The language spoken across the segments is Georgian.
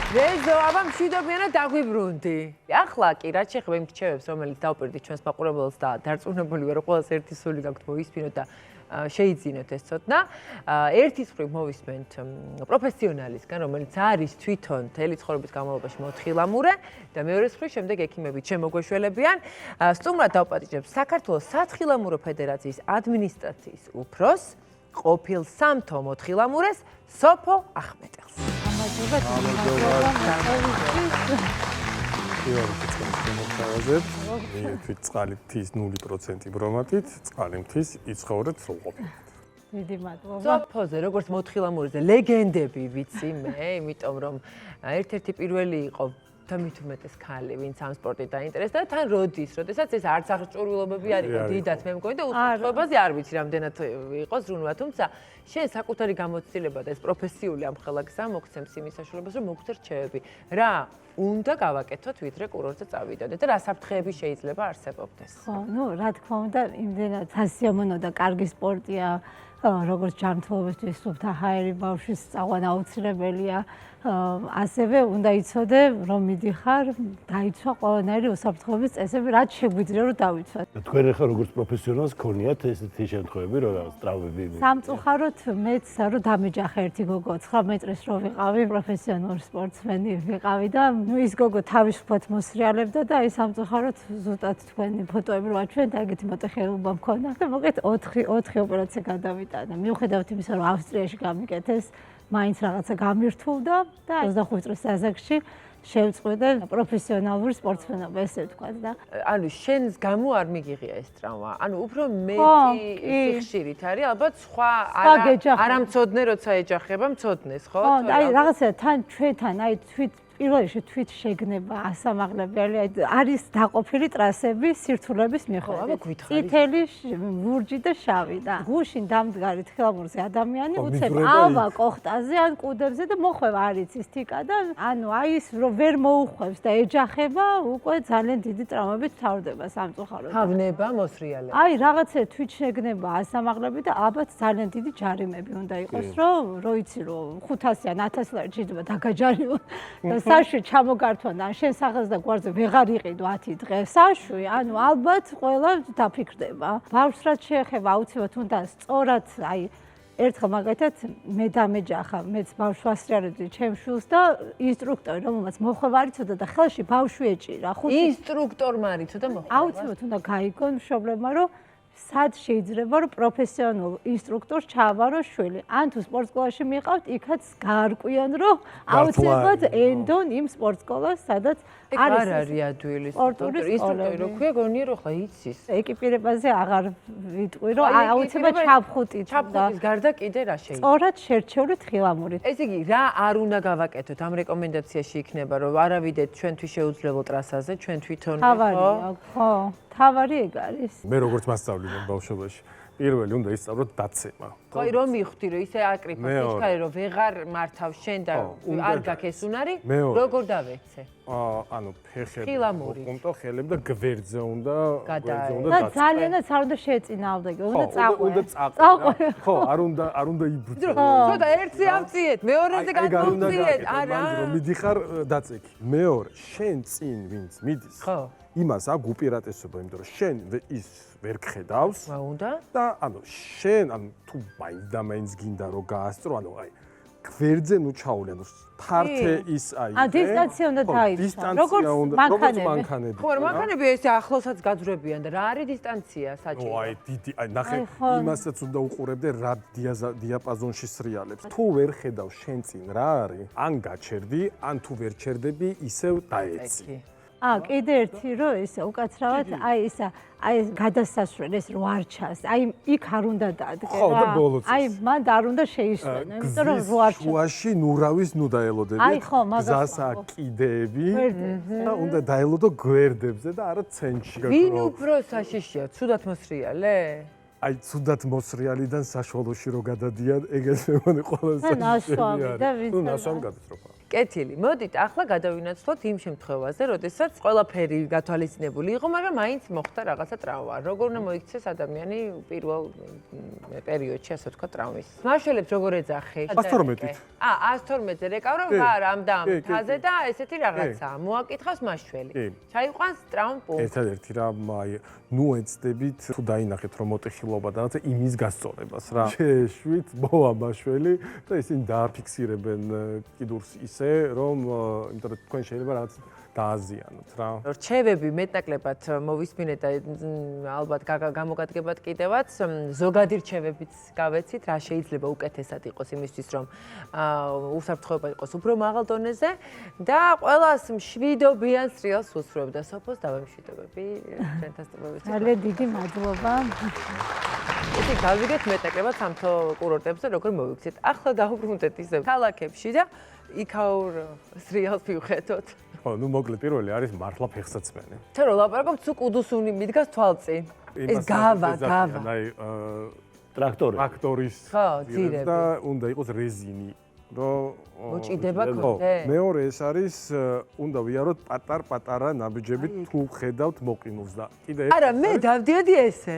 რეზო, აბა მშვიდობიანად დაგვიბრუნდი. ახლა კი რაც შეეხება იმ რჩევებს, რომელიც დავპირდით ჩვენს მაყურებელს და დარწმუნებული ვარ, რომ ყველას ერთი სული გაქვთ მოისმინოთ და შეიძინოთ ეს ცოდნა. ერთის მხრივ მოვისმენთ პროფესიონალისგან, რომელიც არის თვითონ მთელი ცხოვრების განმავლობაში მოთხილამურე და მეორეს მხრივ შემდეგ ექიმები შემოგვეშველებიან. სტუმრად დავპატიჟებ საქართველოს სათხილამურო ფედერაციის ადმინისტრაციის უფროსს, ყოფილ სამთო მოთხილამურეს სოფო ახმეტელს. თვით წყალი მთის 0% ბრომატით, წყალი მთის იცხოვრეთ სრულყოფილად. დიდი მადლობა. სოფოზე, როგორც მოთხილამურეზე ლეგენდები ვიცი მე, იმიტომ რომ ერთ-ერთი პირველი იყო და მით უმეტეს ქალი, ვინც ამ სპორტით დაინტერესდა და თან როდის, როდესაც ეს არც აღჭურვილობები არ იყო დიდად მე მგონი და უსაფრთხოებაზე არ ვიცი რამდენად იყო ზრუნვა, თუმცა შენ საკუთარი გამოცდილება და ეს პროფესიული ამხელა გზა მოგცემს იმის საშუალებას, რომ მოგვცე რჩევები. რა უნდა გავაკეთოთ, ვიდრე კურორტზე წავიდოდეთ და რა საფრთხეები შეიძლება არსებობდეს? ხო, რა თქმა უნდა, იმდენად სასიამოვნო და კარგი სპორტია, როგორც ჯანმრთელობისთვის სუფთა ჰაერი ბავშვის წაყვანა აუცილებელია. ასევე უნდა იცოდე, რომ მიდიხარ, დაიცვა ყველანაირი უსაფრთხოების წესები, რაც შეგვიძლია რომ დავიცვათ. თქვენ ახლა როგორც პროფესიონალს გქონიათ ესეთი შემთხვევები, რომ რაღაც ტრავმები სამწუხაროდ მეც რომ დამეჯახა ერთი გოგო 19 წლის რო ვიყავი, პროფესიონალური სპორტსმენი ვიყავი და ის გოგო თავისუფლად მოსრიალებდა და აი სამწუხაროდ ზუსტად თქვენი ფოტოები რო აჩვენეთ, ეგეთი მოტეხილობა მქონდა და მოკეთ 4 ოპერაცია გადავიტანა. მიუხედავად იმისა, რომ ავსტრიაში გამიკეთეს, მაინც რაღაცა გამირთულდა და 25 წლის ასაკში შევწყვეტე პროფესიონალური სპორტსმენობა, ესე ვთქვათ და ანუ შენს გამო არ მიგიღია ეს ტრავმა. ანუ უფრო მეტი სიხშირით არის, ალბათ სხვა არამცოდნე როცა ეჯახება, მცოდნეს, ხო? აი რაღაცა თან ჩვენთან, აი პირველში თვით შეგნება ასამაღლებელი, არის დაყოფილი ტრასები სირთულების მიხედვით. წითელი, ლურჯი და შავი და გუშინ დამდგარი თხილამურზე ადამიანი უცებ ავა კოხტაზე ან კუდებზე და მოხვევა არ იცის თიკა და ანუ აი ის რომ ვერ მოუხვევს და ეჯახება, უკვე ძალიან დიდი ტრავმებით თავდება სამწუხაროდ. თავნება მოსრიალება. აი რაღაცა თვით შეგნება ასამაღლები და ალბათ ძალიან დიდი ჯარიმები უნდა იყოს, რომ იცი რომ 500 ან 1000 ლარი შეიძლება დაგაჯარიმო. საშვი ჩამოგართვან ან შენ სახელს და გვარზე ვეღარ იყიდო 10 დღე საშვი, ანუ ალბათ ყველა დაფიქრდება. ბავშვს რაც შეეხება აუცილებლად უნდა სწორად, აი ერთხელ მაგალითად მე დამეჯახა, მეც ბავშვს ვასრიალებდი ჩემს შვილს და ინსტრუქტორი რომელმაც მოხვევა არ იცოდა და ხელში ბავშვი ეჭირა. ინსტრუქტორმა არ იცოდა მოხვევა. აუცილებლად უნდა გაიგონ მშობლებმა, რომ სად შეიძლება რომ პროფესიონალ ინსტრუქტორს ჩააბაროს შვილი. ან თუ სპორტსკოლაში მიყავთ, იქაც გაარკვიან, რომ აუცილებლად ენდონ იმ სპორტსკოლას, სადაც არის ადვილი ინსტრუქტორი, რო ქვია გონია რომ ხა იცის. ეკიპირებაზე აღარ ვიტყვი, რომ აუცილებლად ჩაფხუტით და გარდა კიდე რა შეიძლება. სწორად შერჩეული თხილამურით. ესე იგი, რა არ უნდა გავაკეთოთ ამ რეკომენდაციაში იქნება, რომ არავიდეთ ჩვენთვის შეუძლებელ ტრასაზე, ჩვენ თვითონ ხო. თავარი ეგ არის. მე როგორც მასწავლებელი ბავშვობაში, პირველი უნდა ისწავლოთ დაცემა. ხო, რომ მივხვდი, რომ ისე აკრიფოს ისქარი, რომ ვეღარ მართავ შენ და არ გაქვს ეს უნარი, როგორ დავეცე? ანუ ფეხები, ხილამური. ხელები და გვერდზე უნდა და ძალიანაც არ უნდა შეეწინააღმდეგე, უნდა წაყვე. უნდა წაყვე. ხო, არ უნდა იბრძო. ცოტა ერთზე ავწიეთ, მეორეზე გამოვწიეთ, არა. რომ მიდიხარ დაწექი. მეორე, შენ წინ ვინც მიდის. ხო. იმას აქვს უპირატესობა, იმიტომ რომ შენ ის ვერ გხედავს. უნდა? და ანუ შენ თუ მაინც გინდა რომ გაასწრო, ანუ აი გვერდზე ნუ ჩაული, ანუ ფართე ის აი. დისტანცია უნდა დაიცვა. როგორც მანქანები. ხო, მანქანები ეს ახლოსაც გაძვრებიან და რა არის დისტანცია საჭირო? აი დიდი, აი ნახე, იმასაც უნდა უყურებდე რა დიაპაზონში სრიალებს. თუ ვერ ხედავს შენ წინ რა არის, ან გაჩერდი, ან თუ ვერ ჩერდები, ისევ დაეცი. კიდე ერთი რომ ესე უკაცრავად აი ისა აი გადასასვლელი ეს რო არ ჩას აი იქ არ უნდა დადგე რა აი მანდ არ უნდა შეისვენო იმიტომ რომ რო არ ჩას შუაში ნურავის ნუ დაელოდები აი ხო მაგას გზასა კიდეები და უნდა დაელოდო გვერდებზე და არა ცენტრში ვინ უფრო საშიშია ცუდად მოსრიალე აი ცუდად მოსრიალიდან საშუალოში რო გადადიან ეგეც მე მგონი ყველაზე ნასვამი და ვინც ნუ ნასვამი გადასწრაფა კეთილი. მოდით ახლა გადავინაცვლოთ იმ შემთხვევაზე, როდესაც ყველაფერი გათვალისწინებული იყო, მაგრამ მაინც მოხდა რაღაცა ტრავმა. როგორ უნდა მოიქცეს ადამიანი პირველ პერიოდში, ასე ვთქვათ, ტრავმის. მაშველებს როგორ ეძახი? 112-ით. 112-ზე რეკავრო ვარ ამ და ამ ფაზე და ესეთი რაღაცაა. მოაკითხავს მაშველი. ჩაიყვანს ტრავმ პუნქტს. ერთადერთი რა, აი, ნუ ეცდებით თუ დაინახეთ რომ მოტეხილობა და რაღაცა იმის გასწორებას რა. შეშვით მოვა მაშველი და ისინი დააფიქსირებენ კიდურს ისე რომ იმიტომ რომ თქვენ შეიძლება რაღაც დააზიანოთ რა. რჩევები მეტნაკლებად მოვისმინეთ და ალბათ გამოგადგებათ კიდევაც ზოგადი რჩევებიც გავეცით, რა შეიძლება უკეთესად იყოს იმისთვის რომ უსაფრთხოება იყოს უფრო მაღალ დონეზე და ყველას მშვიდობიან სრიალს უსწრებდა სოფოს დავემშვიდობები ჩვენთან სტუმრობისთვის. ძალიან დიდი მადლობა. ისე გავიგეთ მეტნაკლებად სამთო კურორტებზე როგორ მოვიქცეთ. ახლა დავუბრუნდეთ ისე ქალაქებში და იქაურ სრიალს ვივხედოთ. ხო, ნუ მოკლედ პირველი არის მართლა ფეხსაცმელი. ჩვენ რო ლაპარაკობთ, თუ კუდუსუნი მიდგას თვალწინ. ეს გავა. აი, ტრაქტორის ხო, ძირები. და უნდა იყოს რეზინი, რომ მოჭიდება კონდე. მეორე ეს არის უნდა ვიაროთ პატარ-პატარა ნაბიჯები თუ ხედავთ მოყინულს და კიდე არა, მე დავდიოდი ესე.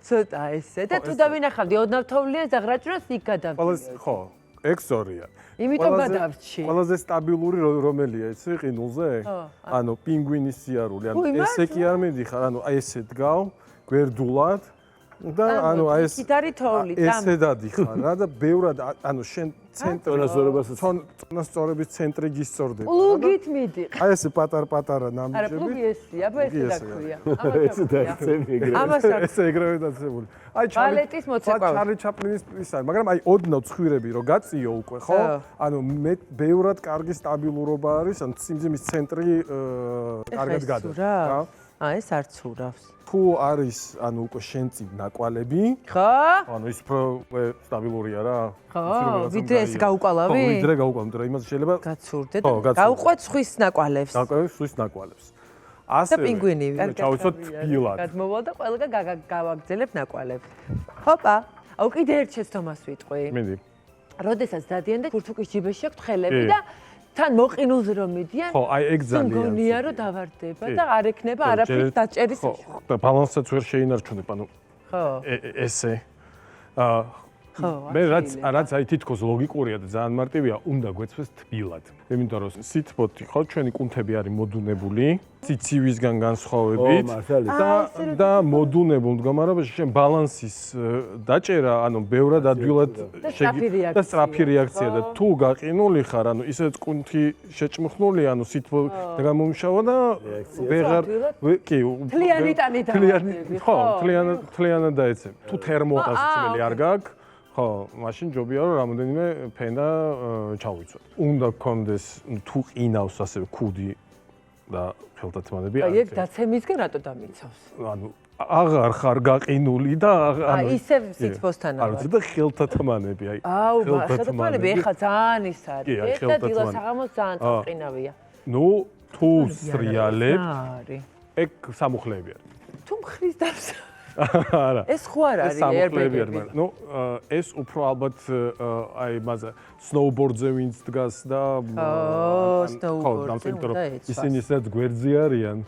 ცოტა ესე და თუ დავინახავდი ოდნავ თოვლიან ზაღრაჭრას იქ გადავდიოდი. ხო, ეგ სწორია. იმიტომ გადავრჩი. ყველაზე სტაბილური რომელია იცი ყინულზე? ანუ პინგვინის სიარული, ანუ ესე კი არ მიდიხარ, ანუ აი ესე დგავ, გვერდულად და ანუ აი ეს კიდარი თოვლი, ესე დადიხარ რა და ბევრად ანუ შენ წონასწორების ცენტრი გისწორდება. პლუგით მიდიხარ. აი ესე პატარ-პატარა ნამიჯები. არა, პლუგი ესია, აბა ესე დაქვია. ესე დაიწევი ეგრევე. ამას ესე ეგრევე დაცებული. აი ბალეტის მოცეკვავი. ჩარლი ჩაპლინის ის არის, მაგრამ აი ოდნავ ცხვირები რო გაწიო უკვე, ხო? ანუ მე ბევრად კარგი სტაბილურობა არის, ანუ სიმძიმის ცენტრი კარგად გადის, რა. ეს არ ცურავს. თუ არის ანუ უკვე შენ წინ ნაკვალები, ხო? ანუ ის უფრო სტაბილურია რა. ხო, ვიდრე ეს გაუკვალავი? ხო, ვიდრე გაუკვალავ, მაგრამ იმას შეიძლება გაცურდე და გაუყვეთ სხვის ნაკვალებს. გაუყვეთ სხვის ნაკვალებს. ასე და პინგვინივი. ჩავიცოთ თბილად. გადმოვალ და ყველგან გავაგზელებ ნაკვალებს. ჰოპა. აუ კიდე ერთ შეცდომას ვიტყვი. მინდი. როდესაც დადიან და თურთუკის ჯიბეში აქვს თხელები და თან მოყინულზე რომ მიდიან, ხო, აი ეგ ძალიან. გონია რომ დავარდება და არ ექნება არაფრის დაჭერის საშუალება. და ბალანსაც ვერ შეინარჩუნებ, ანუ ხო. ესე. ხო, მე რაც აი თითქოს ლოგიკურია და ძალიან მარტივია, უნდა გვეცვეს თბილად. იმიტომ რომ სითბოთი ხო ჩვენი კუნთები არის მოდუნებული, ციცივისგან განსხვავებით და მოდუნებულ მდგომარეობაში შენ ბალანსის დაჭერა, ანუ ბევრად ადვილად და სწრაფი რეაქცია და თუ გაყინული ხარ, ანუ ისეთ კუნთი შეჭმხნული, ანუ სითბო გამომშავა და ვეღარ კი თლიანი ტანი დავარდები, ხო, თლიანად დაეცემ. თუ თერმოყაზწრელი არ გაქვს ხო, მაშინ ჯობია რომ რამოდენიმე ფენა ჩავიცვათ. უნდა გქონდეს თუ ყინავს ასევე ქუდი და ხელთათმანები. აი ეგ დაცემისგან რატო დამიცავს? ანუ აღარ ხარ გაყინული და ანუ ისევ სითბოსთან არ ვიცი და ხელთათმანები, აი. აუ, ხელთათმანები ეხა ძალიან ის არის. ეს და დილასაღამოს ძალიან წაყინავია. ნუ თუ სრიალებ ეგ სამუხლეები არის. თუ მხრის დავს არა. ეს ხო არ არის airbag-ები. ნუ ეს უფრო ალბათ აი მაგა snowboard-ზე ვინც დგას და snowboard-ზე ისინი სადაც გვერდზე არიან,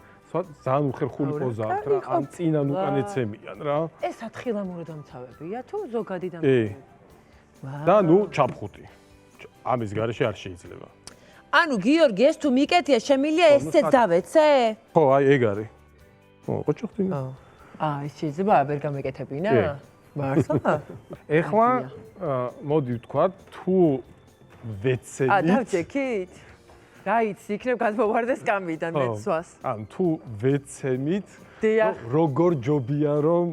ძალიან უხერხული პოზაა რა, ან წინან უკან ეცემიან რა. ეს ათხილამური დამცავებია თუ ზოგადი დამცავებია? და ნუ ჩაფხუტი. ამის გარეშე არ შეიძლება. ანუ გიორგი ეს თუ მიკეთია შემილია ესეც დავეცე? ხო, აი ეგ არის. ხო, ყოჩო ხტინა. ეს შეიძლება ვერ გამეკეთებინა? მართლა? ეხლა მოდი ვთქვა, თუ ვეცენით. დავჭექით? გაიცი, იქნებ გადმოვარდეს კამიდან მეცვას. ან თუ ვეცენით, როგორ ჯობია რომ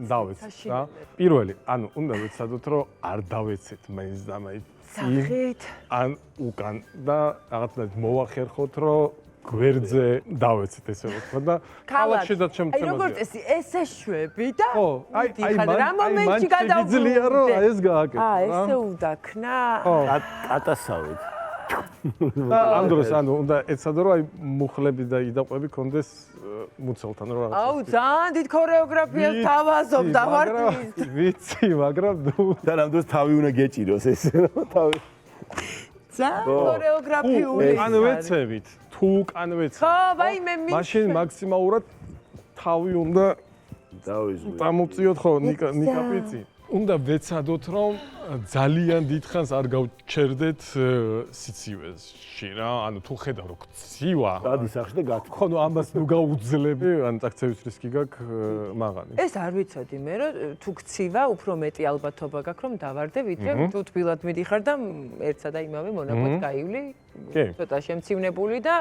დავეცეთ რა. პირველი, ანუ უნდა ვეცადოთ რომ არ დავეცეთ მაინც და მაინც. სახით ან უკან და რაღაცნაირად მოვახერხოთ რომ გვერდზე დავეცეთ ესე ვთქვა და ქალაქშიდაც შემცემაზე. აი როგორც ესე შვები და აი რა მომენტში გადავწყვიტე რომ ეს გააკეთო რა. ესე უდაქნა. ატასავით. ამ დროს ანუ უნდა ეცადო რომ აი მუხლები და იდაყვები კონდეს მუცელთან რა. აუ ძალიან დიდ ქორეოგრაფიას თავაზობ დავართვის. ვიცი, მაგრამ ნუ და ამ დროს თავი უნდა გეჭიროს ესე რა თავი. ძალიან ქორეოგრაფიული. ან ვეცებით, თუ კან ვეცებით. ხო, ვაიმე მაშინ მაქსიმალურად თავი უნდა დამოწიოთ ხო ნიკა პიცი. უნდა ვეცადოთ რომ ძალიან დიდხანს არ გავჩერდეთ სიცივეში რა, ანუ თუ ხედავ რომ ქცივა. დადი სახში და გათქვა. ხო, ნუ ამას ნუ გაუძლები, ან წაქცევის რისკი გაქვს მაღალი. ეს არ ვიცოდი მე რომ თუ ქცივა, უფრო მეტი ალბათობა გაქვს რომ დავარდე, ვიდრე თუ თბილად მიდიხარ და ერთსა და იმავე მონაკვეთს გაივლი, ცოტა შემცივნებული და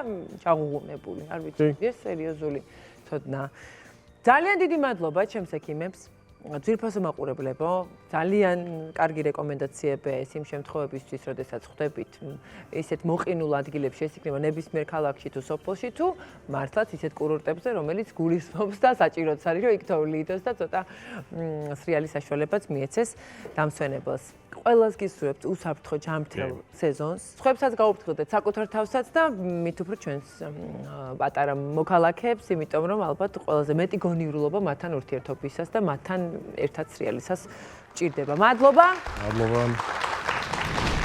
ჩაღუღუნებული. არ ვიცოდი, ეს სერიოზული ცოდნა. ძალიან დიდი მადლობა ჩემს ექიმებს. ძვირფასო მაყურებლებო, ძალიან კარგი რეკომენდაციები ეს იმ შემთხვევებისთვის, როდესაც ხვდებით ისეთ მოყინულ ადგილებში, შესაძლოა ნებისმიერ ქალაქში თუ სოფელში თუ მართლაც ისეთ კურორტებზე, რომელიც გულისხმობს და საჭიროც არის, რომ იქ თოვლიდოს და ცოტა სრიალის საშუალებაც მიეცეს დამსვენებელს. ყველას გისურვებთ უსაფრთხო ჯანმრთელ სეზონს. სხვებსაც გაუფრთხილდეთ საკუთარ თავსაც და მით უფრო ჩვენს პატარა მოქალაქეებს, იმიტომ რომ ალბათ ყველაზე მეტი გონიურულობა მათთან ურთიერთობისას და მათთან ერთად სრიალისას ჭირდება. მადლობა. მადლობა.